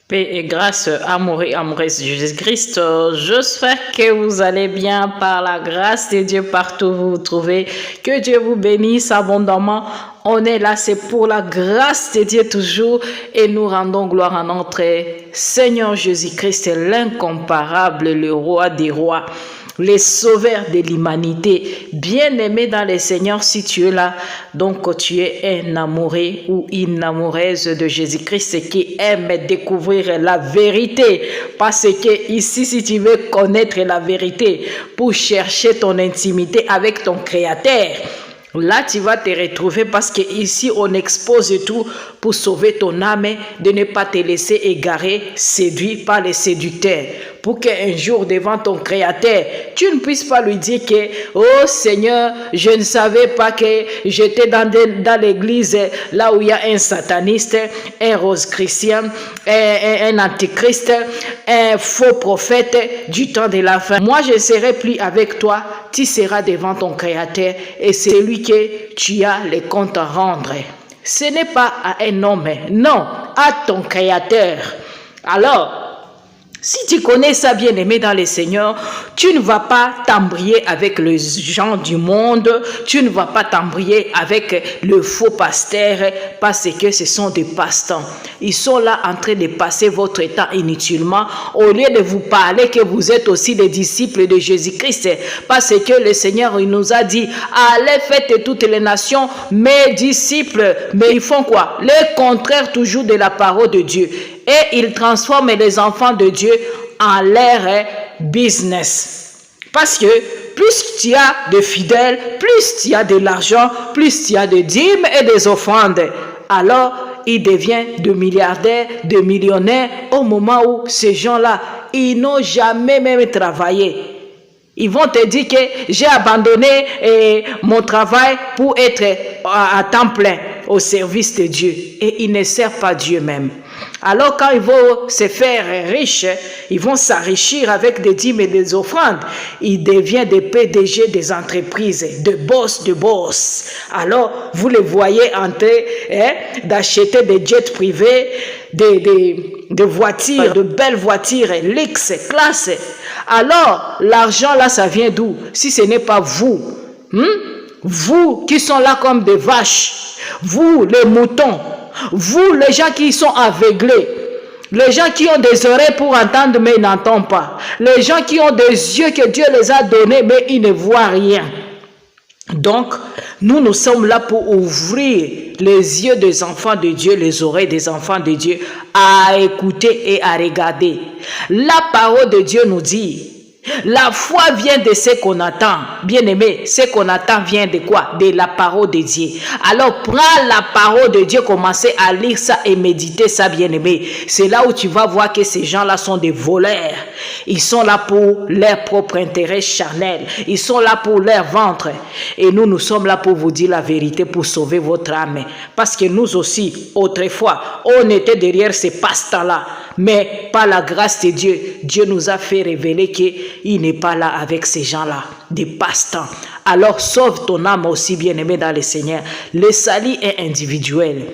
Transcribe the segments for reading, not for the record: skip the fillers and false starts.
Paix et grâce, amour et amoureuse de Jésus-Christ. J'espère que vous allez bien par la grâce de Dieu partout où vous vous trouvez. Que Dieu vous bénisse abondamment. On est là, c'est pour la grâce de Dieu toujours. Et nous rendons gloire à notre Seigneur Jésus-Christ, l'incomparable, le roi des rois, les sauveurs de l'humanité. Bien-aimé dans le Seigneur, si tu es là, donc tu es un amoureux ou une amoureuse de Jésus-Christ qui aime découvrir la vérité. Parce que ici, si tu veux connaître la vérité pour chercher ton intimité avec ton Créateur, là, tu vas te retrouver parce que ici on expose tout pour sauver ton âme, de ne pas te laisser égarer, séduit par les séducteurs. Pour qu'un jour devant ton Créateur, tu ne puisses pas lui dire que, oh Seigneur, je ne savais pas que j'étais dans l'église là où il y a un sataniste, un rose chrétien, un antichrist, un faux prophète du temps de la fin. Moi, je ne serai plus avec toi, tu seras devant ton Créateur et c'est lui que tu as les comptes à rendre. Ce n'est pas à un homme, non, à ton Créateur. Alors, si tu connais ça, bien-aimé dans le Seigneur, tu ne vas pas t'embrouiller avec les gens du monde, tu ne vas pas t'embrouiller avec le faux pasteur parce que ce sont des passe-temps. Ils sont là en train de passer votre temps inutilement au lieu de vous parler que vous êtes aussi des disciples de Jésus-Christ parce que le Seigneur il nous a dit allez faites toutes les nations mes disciples, mais ils font quoi? Le contraire toujours de la parole de Dieu. Et ils transforment les enfants de Dieu en leur business. Parce que plus tu as de fidèles, plus tu as de l'argent, plus tu as de dîmes et des offrandes. Alors, ils deviennent de milliardaires, de millionnaires au moment où ces gens-là, ils n'ont jamais même travaillé. Ils vont te dire que j'ai abandonné mon travail pour être à temps plein au service de Dieu. Et ils ne servent pas Dieu même. Alors quand ils vont se faire riches, ils vont s'enrichir avec des dîmes et des offrandes. Ils deviennent des PDG des entreprises, de boss. Alors vous les voyez en train d'acheter des jets privés, des voitures, de belles voitures, luxe, classe. Alors l'argent là, ça vient d'où? Si ce n'est pas vous, vous qui sont là comme des vaches, vous les moutons, vous les gens qui sont aveuglés, les gens qui ont des oreilles pour entendre mais ils n'entendent pas, les gens qui ont des yeux que Dieu les a donnés mais ils ne voient rien. Donc, nous sommes là pour ouvrir les yeux des enfants de Dieu, les oreilles des enfants de Dieu, à écouter et à regarder. La parole de Dieu nous dit, la foi vient de ce qu'on attend. Bien-aimé, ce qu'on attend vient de quoi? De la parole de Dieu. Alors, prends la parole de Dieu, commencez à lire ça et méditer ça, bien-aimé. C'est là où tu vas voir que ces gens-là sont des voleurs. Ils sont là pour leur propre intérêt charnel. Ils sont là pour leur ventre. Et nous sommes là pour vous dire la vérité, pour sauver votre âme. Parce que nous aussi, autrefois, on était derrière ces passe-temps-là. Mais par la grâce de Dieu, Dieu nous a fait révéler qu'il n'est pas là avec ces gens-là, des passe-temps. Alors sauve ton âme aussi, bien-aimé dans le Seigneur. Le salut est individuel.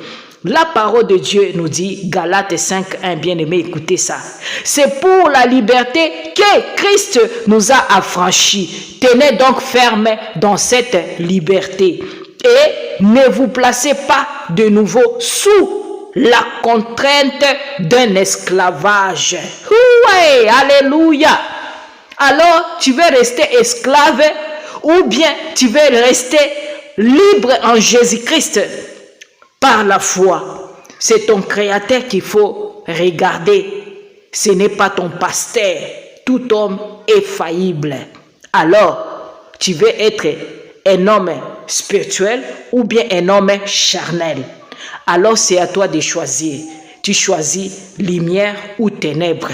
La parole de Dieu nous dit, Galates 5:1, bien-aimé, écoutez ça. C'est pour la liberté que Christ nous a affranchis. Tenez donc ferme dans cette liberté. Et ne vous placez pas de nouveau sous la contrainte d'un esclavage. Ouais, alléluia. Alors, tu veux rester esclave ou bien tu veux rester libre en Jésus-Christ par la foi. C'est ton Créateur qu'il faut regarder. Ce n'est pas ton pasteur. Tout homme est faillible. Alors, tu veux être un homme spirituel ou bien un homme charnel. Alors c'est à toi de choisir. Tu choisis lumière ou ténèbres.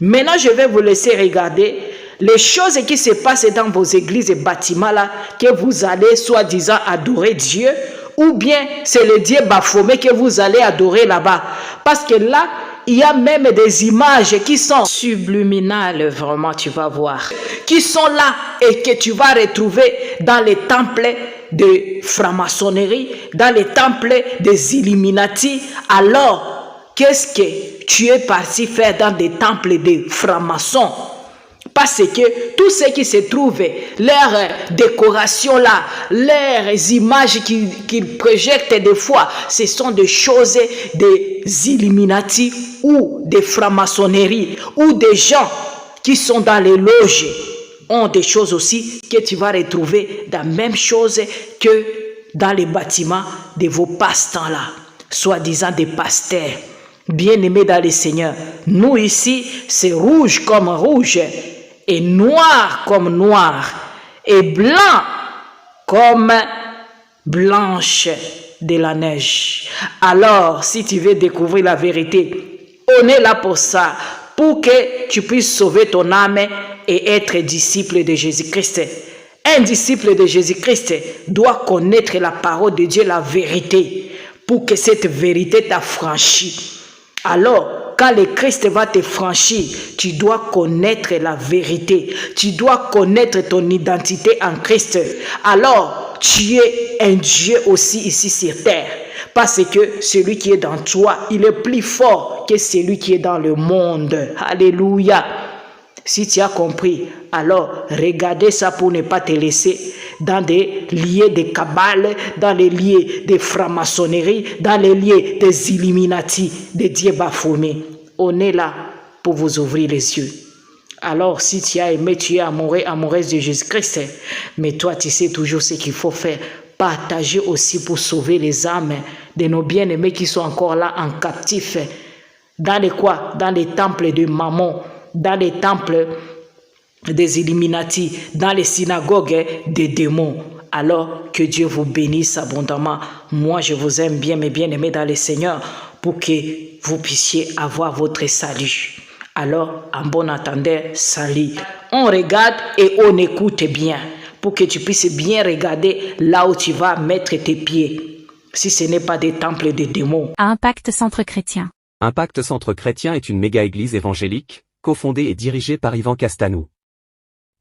Maintenant, je vais vous laisser regarder les choses qui se passent dans vos églises et bâtiments là, que vous allez soi-disant adorer Dieu, ou bien c'est le Dieu Baphomet que vous allez adorer là-bas. Parce que là, il y a même des images qui sont subliminales, vraiment, tu vas voir, qui sont là et que tu vas retrouver dans les temples de franc-maçonnerie, dans les temples des Illuminati, alors qu'est-ce que tu es parti faire dans des temples de francs-maçons? Parce que tout ce qui se trouve, leurs décorations là, leurs images qu'ils projettent des fois, ce sont des choses des Illuminati ou des francs-maçonneries ou des gens qui sont dans les loges ont des choses aussi que tu vas retrouver dans la même chose que dans les bâtiments de vos passe-temps là, soi-disant des pasteurs. Bien-aimés dans le Seigneur, nous ici, c'est rouge comme rouge, et noir comme noir, et blanc comme blanche de la neige. Alors, si tu veux découvrir la vérité, on est là pour ça, pour que tu puisses sauver ton âme et être disciple de Jésus-Christ. Un disciple de Jésus-Christ doit connaître la parole de Dieu, la vérité, pour que cette vérité t'affranchisse. Alors, quand le Christ va te franchir, tu dois connaître la vérité. Tu dois connaître ton identité en Christ. Alors, tu es un Dieu aussi ici sur terre. Parce que celui qui est dans toi, il est plus fort que celui qui est dans le monde. Alléluia. Si tu as compris, alors regardez ça pour ne pas te laisser dans des liens de cabale, dans les liens de franc-maçonnerie, dans les liens des Illuminati, des dieux baphoumés. On est là pour vous ouvrir les yeux. Alors, si tu as aimé, tu es amoureux, amoureuse de Jésus-Christ, mais toi, tu sais toujours ce qu'il faut faire. Partager aussi pour sauver les âmes de nos bien-aimés qui sont encore là en captif. Dans les quoi? Dans les temples de Mammon, dans les temples des Illuminati, dans les synagogues des démons. Alors que Dieu vous bénisse abondamment. Moi, je vous aime bien, mes bien-aimés dans le Seigneur, pour que vous puissiez avoir votre salut. Alors, en bon entendeur, salut. On regarde et on écoute bien, pour que tu puisses bien regarder là où tu vas mettre tes pieds, si ce n'est pas des temples de démons. Impact Centre Chrétien. Impact Centre Chrétien est une méga-église évangélique, cofondée et dirigée par Yvan Castanou.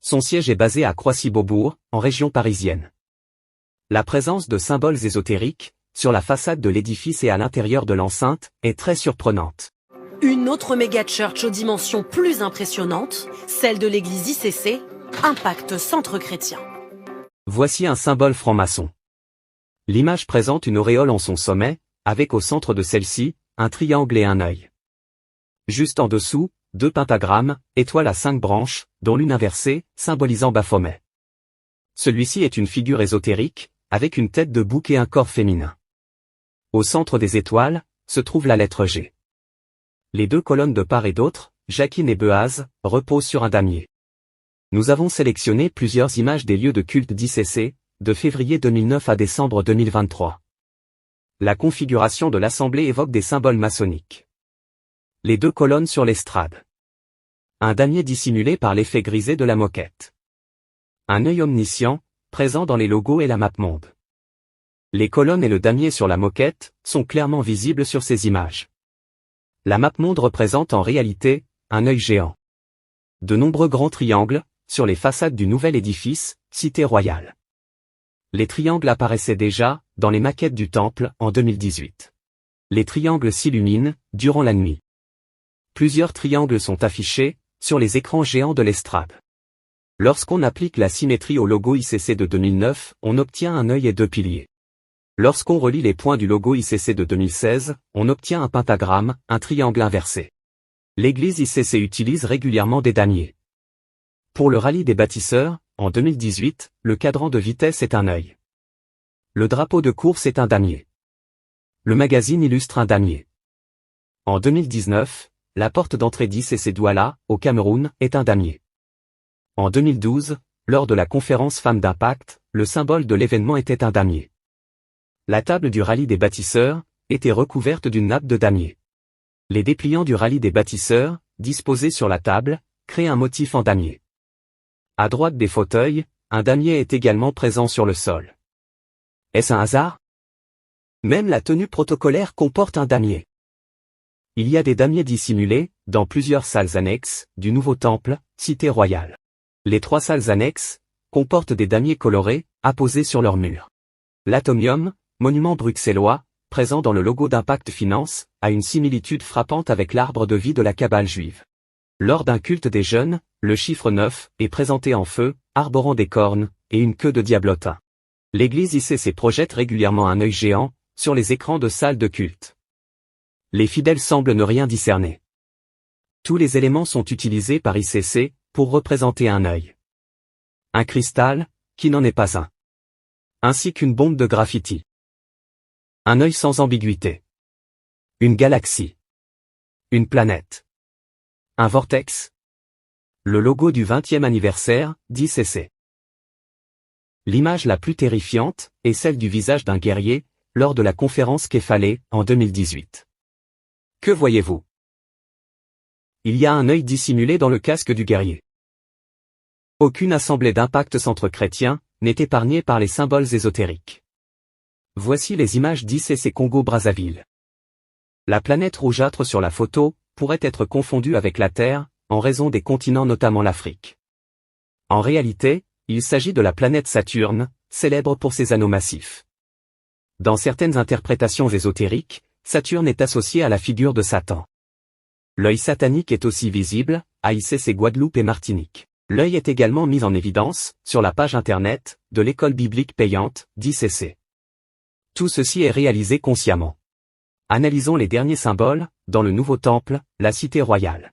Son siège est basé à Croissy-Beaubourg, en région parisienne. La présence de symboles ésotériques, sur la façade de l'édifice et à l'intérieur de l'enceinte, est très surprenante. Une autre méga-church aux dimensions plus impressionnantes, celle de l'église ICC, Impact Centre Chrétien. Voici un symbole franc-maçon. L'image présente une auréole en son sommet, avec au centre de celle-ci, un triangle et un œil. Juste en dessous, 2 pentagrammes, étoiles à 5 branches, dont l'une inversée, symbolisant Baphomet. Celui-ci est une figure ésotérique, avec une tête de bouc et un corps féminin. Au centre des étoiles, se trouve la lettre G. Les 2 colonnes de part et d'autre, Jacquine et Boaz, reposent sur un damier. Nous avons sélectionné plusieurs images des lieux de culte d'ICC, de février 2009 à décembre 2023. La configuration de l'assemblée évoque des symboles maçonniques. Les 2 colonnes sur l'estrade. Un damier dissimulé par l'effet grisé de la moquette. Un œil omniscient, présent dans les logos et la map monde. Les colonnes et le damier sur la moquette sont clairement visibles sur ces images. La map monde représente en réalité un œil géant. De nombreux grands triangles sur les façades du nouvel édifice, Cité Royale. Les triangles apparaissaient déjà dans les maquettes du temple en 2018. Les triangles s'illuminent durant la nuit. Plusieurs triangles sont affichés sur les écrans géants de l'estrade. Lorsqu'on applique la symétrie au logo ICC de 2009, on obtient un œil et 2 piliers. Lorsqu'on relie les points du logo ICC de 2016, on obtient un pentagramme, un triangle inversé. L'église ICC utilise régulièrement des damiers. Pour le rallye des bâtisseurs, en 2018, le cadran de vitesse est un œil. Le drapeau de course est un damier. Le magazine illustre un damier. En 2019, la porte d'entrée d'ICC Douala, au Cameroun, est un damier. En 2012, lors de la conférence Femmes d'Impact, le symbole de l'événement était un damier. La table du rallye des bâtisseurs était recouverte d'une nappe de damier. Les dépliants du rallye des bâtisseurs, disposés sur la table, créent un motif en damier. À droite des fauteuils, un damier est également présent sur le sol. Est-ce un hasard? Même la tenue protocolaire comporte un damier. Il y a des damiers dissimulés, dans plusieurs salles annexes, du nouveau temple, Cité Royale. Les 3 salles annexes, comportent des damiers colorés, apposés sur leurs murs. L'Atomium, monument bruxellois, présent dans le logo d'Impact Finance, a une similitude frappante avec l'arbre de vie de la Kabbale juive. Lors d'un culte des jeunes, le chiffre 9 est présenté en feu, arborant des cornes, et une queue de diablotin. L'église ICC projette régulièrement un œil géant, sur les écrans de salles de culte. Les fidèles semblent ne rien discerner. Tous les éléments sont utilisés par ICC, pour représenter un œil. Un cristal, qui n'en est pas un. Ainsi qu'une bombe de graffiti. Un œil sans ambiguïté. Une galaxie. Une planète. Un vortex. Le logo du 20e anniversaire, d'ICC. L'image la plus terrifiante est celle du visage d'un guerrier, lors de la conférence Képhalé, en 2018. Que voyez-vous? Il y a un œil dissimulé dans le casque du guerrier. Aucune assemblée d'Impact Centre Chrétien n'est épargnée par les symboles ésotériques. Voici les images d'ICC Congo-Brazzaville. La planète rougeâtre sur la photo pourrait être confondue avec la Terre, en raison des continents notamment l'Afrique. En réalité, il s'agit de la planète Saturne, célèbre pour ses anneaux massifs. Dans certaines interprétations ésotériques, Saturne est associé à la figure de Satan. L'œil satanique est aussi visible, à ICC Guadeloupe et Martinique. L'œil est également mis en évidence, sur la page internet, de l'école biblique payante, d'ICC. Tout ceci est réalisé consciemment. Analysons les derniers symboles, dans le nouveau temple, la cité royale.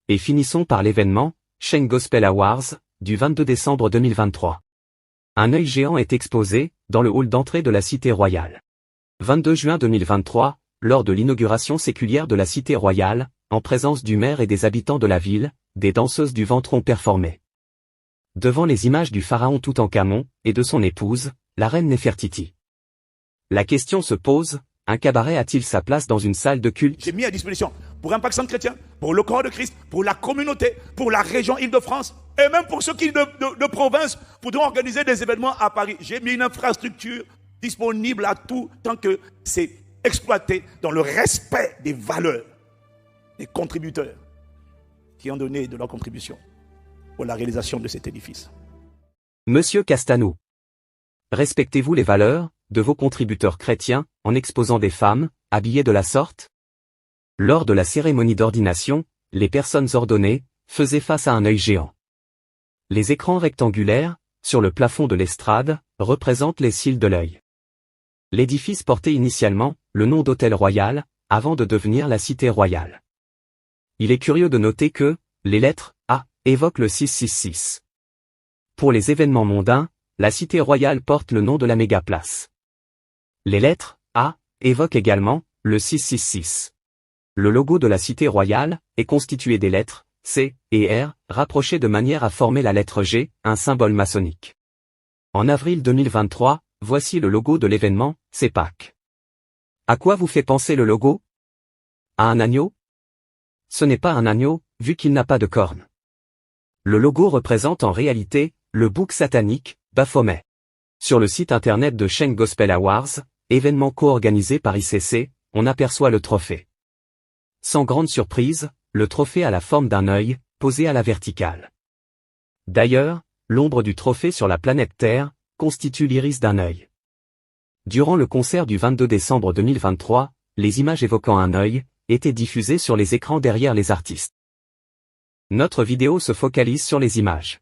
Et finissons par l'événement, Sheng Gospel Awards, du 22 décembre 2023. Un œil géant est exposé, dans le hall d'entrée de la cité royale. 22 juin 2023, lors de l'inauguration séculière de la cité royale, en présence du maire et des habitants de la ville, des danseuses du ventre ont performé. Devant les images du pharaon Toutankhamon, et de son épouse, la reine Néfertiti. La question se pose, un cabaret a-t-il sa place dans une salle de culte? J'ai mis à disposition pour Impact Centre Chrétien, pour le corps de Christ, pour la communauté, pour la région Île-de-France, et même pour ceux qui de province voudront organiser des événements à Paris. J'ai mis une infrastructure disponible à tout, tant que c'est exploité dans le respect des valeurs des contributeurs qui ont donné de leur contribution pour la réalisation de cet édifice. Monsieur Castanou, respectez-vous les valeurs de vos contributeurs chrétiens, en exposant des femmes, habillées de la sorte? Lors de la cérémonie d'ordination, les personnes ordonnées faisaient face à un œil géant. Les écrans rectangulaires, sur le plafond de l'estrade, représentent les cils de l'œil. L'édifice portait initialement le nom d'Hôtel Royal, avant de devenir la Cité Royale. Il est curieux de noter que les lettres A évoquent le 666. Pour les événements mondains, la Cité Royale porte le nom de la méga-place. Les lettres A évoquent également le 666. Le logo de la Cité Royale est constitué des lettres C et R, rapprochées de manière à former la lettre G, un symbole maçonnique. En avril 2023, voici le logo de l'événement, CEPAC. À quoi vous fait penser le logo? À un agneau? Ce n'est pas un agneau, vu qu'il n'a pas de cornes. Le logo représente en réalité le bouc satanique, Baphomet. Sur le site internet de Sheng Gospel Awards, événement co-organisé par ICC, on aperçoit le trophée. Sans grande surprise, le trophée a la forme d'un œil, posé à la verticale. D'ailleurs, l'ombre du trophée sur la planète Terre constitue l'iris d'un œil. Durant le concert du 22 décembre 2023, les images évoquant un œil étaient diffusées sur les écrans derrière les artistes. Notre vidéo se focalise sur les images.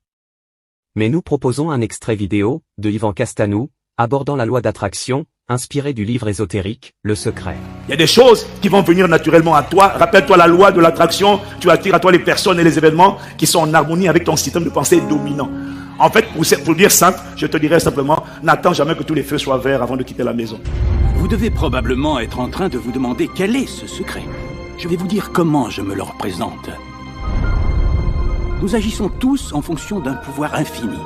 Mais nous proposons un extrait vidéo de Yvan Castanou, abordant la loi d'attraction, inspiré du livre ésotérique, Le Secret. Il y a des choses qui vont venir naturellement à toi. Rappelle-toi la loi de l'attraction. Tu attires à toi les personnes et les événements qui sont en harmonie avec ton système de pensée dominant. En fait, pour dire simple, je te dirais simplement, n'attends jamais que tous les feux soient verts avant de quitter la maison. Vous devez probablement être en train de vous demander quel est ce secret. Je vais vous dire comment je me le représente. Nous agissons tous en fonction d'un pouvoir infini.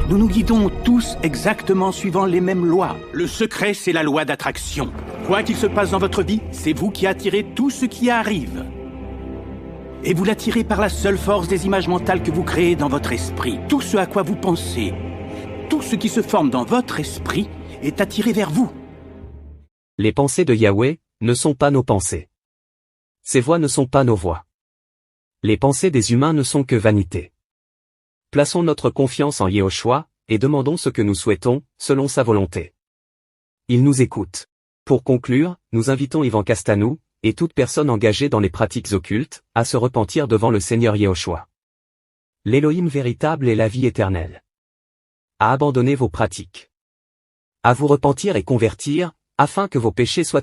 Nous nous guidons tous exactement suivant les mêmes lois. Le secret, c'est la loi d'attraction. Quoi qu'il se passe dans votre vie, c'est vous qui attirez tout ce qui arrive. Et vous l'attirez par la seule force des images mentales que vous créez dans votre esprit. Tout ce à quoi vous pensez, tout ce qui se forme dans votre esprit est attiré vers vous. Les pensées de Yahweh ne sont pas nos pensées. Ses voix ne sont pas nos voix. Les pensées des humains ne sont que vanité. Plaçons notre confiance en Yehoshua, et demandons ce que nous souhaitons, selon sa volonté. Il nous écoute. Pour conclure, nous invitons Ivan Castanou, et toute personne engagée dans les pratiques occultes, à se repentir devant le Seigneur Yehoshua. L'Élohim véritable est la vie éternelle. À abandonner vos pratiques. À vous repentir et convertir, afin que vos péchés soient